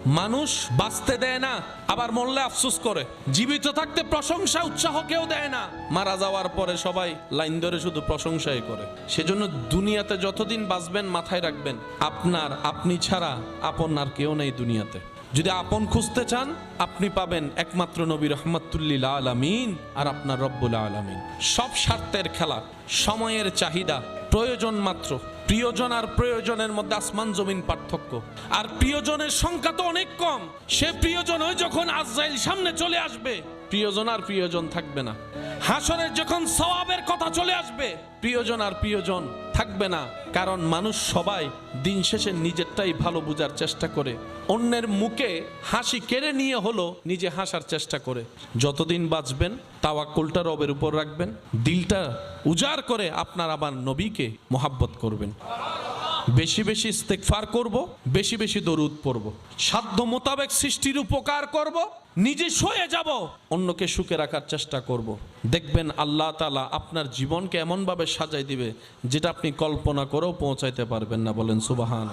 মানুষ বাঁচতে দেয় না, আবার মরলে আফসোস করে। জীবিত থাকতে প্রশংসা উৎসাহ কেউ দেয় না, মারা যাওয়ার পরে সবাই লাইন ধরে শুধু প্রশংসাই করে। সেজন্য দুনিয়াতে যতদিন বাঁচবেন মাথায় রাখবেন, আপনি ছাড়া আপন আর কেউ নেই দুনিয়াতে। যদি আপন খুঁজতে চান আপনি পাবেন একমাত্র নবী রহমাতুল্লিল আলামিন আর আপনার রব্বুল আলামিন। সব স্বার্থের খেলা, সময়ের চাহিদা, প্রয়োজন মাত্র। প্রিয়জন আর প্রয়োজনের মধ্যে আসমান জমিন পার্থক্য। আর প্রিয়জনের সংখ্যা তো অনেক কম। সে প্রিয়জন ওই যখন আজরাইল সামনে চলে আসবে, প্রিয়জন আর প্রিয়জন থাকবে না। হাসরের যখন সওয়াবের কথা চলে আসবে, প্রিয়জন আর প্রিয়জন থাকবে না। কারণ মানুষ সবাই দিন শেষে নিজেরটাই ভালো বোঝার চেষ্টা করে, অন্যের মুখে হাসি কেড়ে নিয়ে হলো নিজে হাসার চেষ্টা করে। যতদিন বাঁচবেন তাওয়াক্কুলটা রবের উপর রাখবেন, দিলটা উজাড় করে আপনার আবার নবীকে মোহাব্বত করবেন। বেশি বেশি ইস্তেগফার করব, বেশি বেশি দরুদ পড়ব, সাধ্য মোতাবেক সৃষ্টির উপকার করব, নিজে সয়ে যাব, অন্যকে সুখে রাখার চেষ্টা করব। দেখবেন আল্লাহ তাআলা আপনার জীবনকে এমনভাবে সাজাই দিবে যেটা আপনি কল্পনা করেও পৌঁছাইতে পারবেন না। বলেন সুবহান।